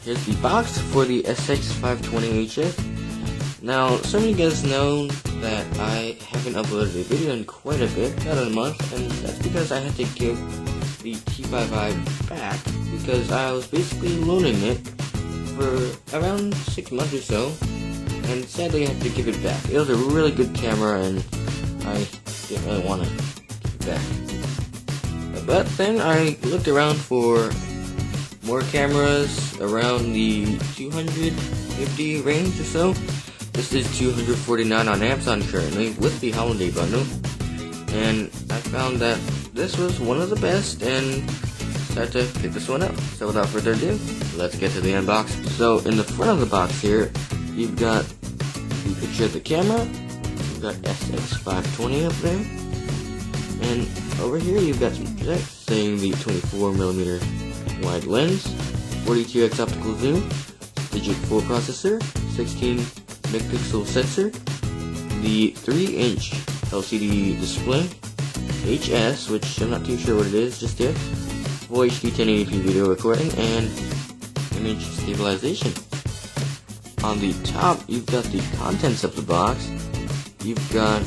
here's the box for the SX520 HS. Now, some of you guys know that I haven't uploaded a video in quite a bit, about a month, and that's because I had to give the T5i back because I was basically loaning it for around 6 months or so, and sadly I had to give it back. It was a really good camera and I didn't really want to give it back. But then I looked around for more cameras around the 250 range or so. This is $249 on Amazon currently with the holiday bundle, and I found that this was one of the best and decided to pick this one up. So without further ado, let's get to the unboxing. So in the front of the box here, you've got the picture of the camera, you've got SX520 up there, and over here you've got some text saying the 24mm wide lens, 42x optical zoom, DIGIC 4 processor, 16 megapixel sensor, the 3-inch LCD display, HS, which I'm not too sure what it is just yet, Full HD 1080p video recording, and image stabilization. On the top, you've got the contents of the box. You've got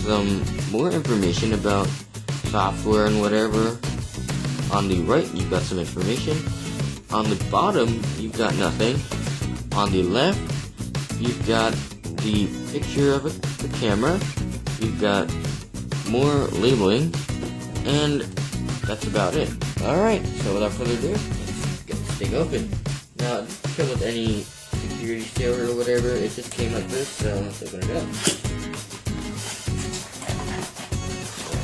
some more information about software and whatever. On the right, you've got some information. On the bottom, you've got nothing. On the left, you've got the picture of the camera. You've got more labeling, and that's about it. Alright, so without further ado, let's get this thing open. Now, it didn't come with any security seal or whatever, it just came like this, so let's open it up.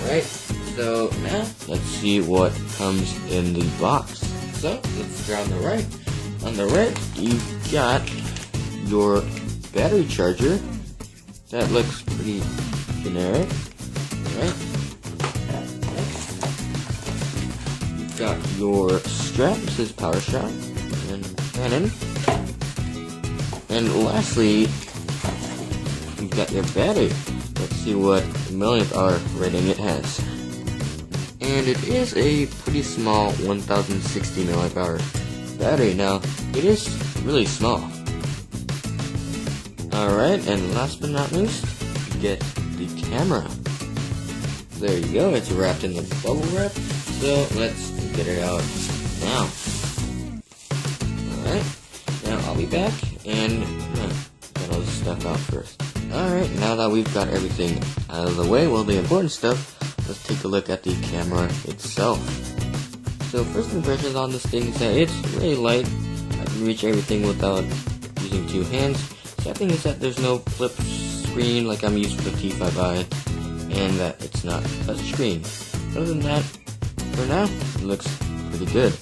Alright, so now, let's see what comes in the box. So, let's start on the right. On the right, you've got your battery charger. That looks pretty generic. Alright. You've got your strap. This is PowerShot and Canon. And lastly, you've got your battery. Let's see what millionth hour rating it has. And it is a pretty small 1060 mAh battery. Now, it is really small. Alright, and last but not least, you get the camera. There you go, it's wrapped in the bubble wrap. So let's get it out now. Alright, now I'll be back and get all this stuff out first. Alright, now that we've got everything out of the way, well, the important stuff, let's take a look at the camera itself. So first impressions on this thing is that it's really light. I can reach everything without using two hands. Second is that there's no flip screen like I'm used with the T5i, and that it's not a screen. Other than that, for now, it looks pretty good.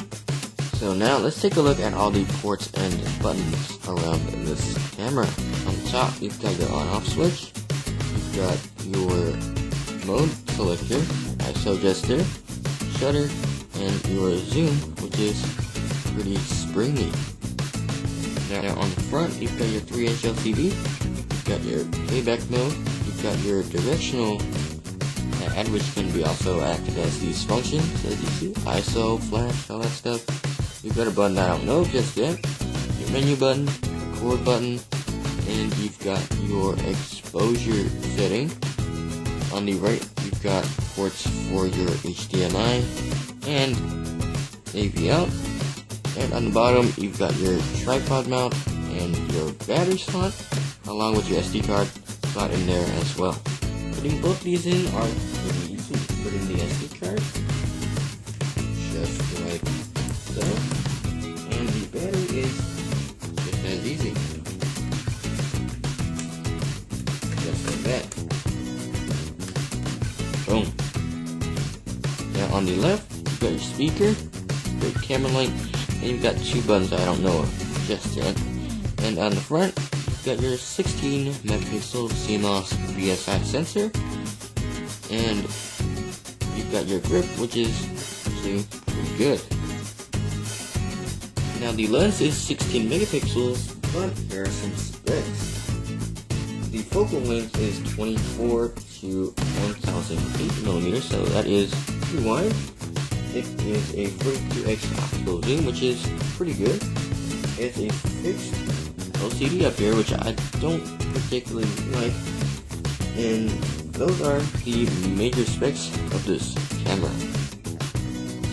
So now let's take a look at all the ports and buttons around this camera. On top, you've got your on-off switch, you've got your mode selector, ISO adjuster, shutter, and your zoom, which is pretty springy. Now on the front, you've got your 3-inch LCD, you've got your playback mode, you've got your directional add, which can be also active as these functions, as you see, ISO, flash, all that stuff. You've got a button I don't know just yet, your menu button, record button, and you've got your exposure setting. On the right, you've got ports for your HDMI and AV out. And on the bottom, you've got your tripod mount and your battery slot, along with your SD card slot in there as well. Putting both these in are pretty easy. Put in the SD card, just like so, and the battery is just as easy, just like that. Boom. Now on the left, you've got your speaker, your camera light, and you've got two buttons I don't know of just yet. And on the front, you've got your 16 megapixel CMOS BSI sensor, and you've got your grip, which is actually pretty good. Now the lens is 16 megapixels, but there are some specs. The focal length is 24 to 1008 millimeters, so that is pretty wide. It is a 42x optical zoom, which is pretty good. is a fixed LCD up here, which I don't particularly like, and those are the major specs of this camera.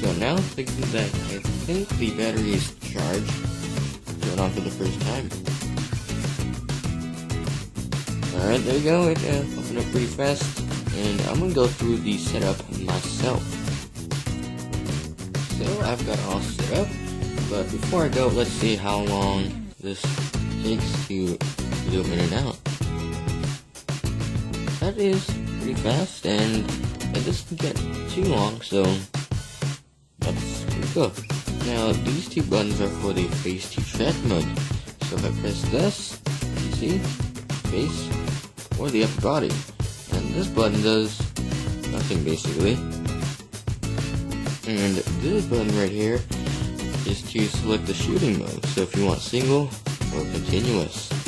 So now thinking that I think the battery is charged, turn on for the first time. Alright, there you go, it opened up pretty fast, and I'm gonna go through the setup myself. So I've got it all set up, but before I go, let's see how long this takes to zoom in and out. That is pretty fast, and it doesn't get too long, so that's pretty good. Now, these two buttons are for the face to track mode. So if I press this, you see, face, or the upper body. And this button does nothing basically. And this button right here is to select the shooting mode. So if you want single or continuous.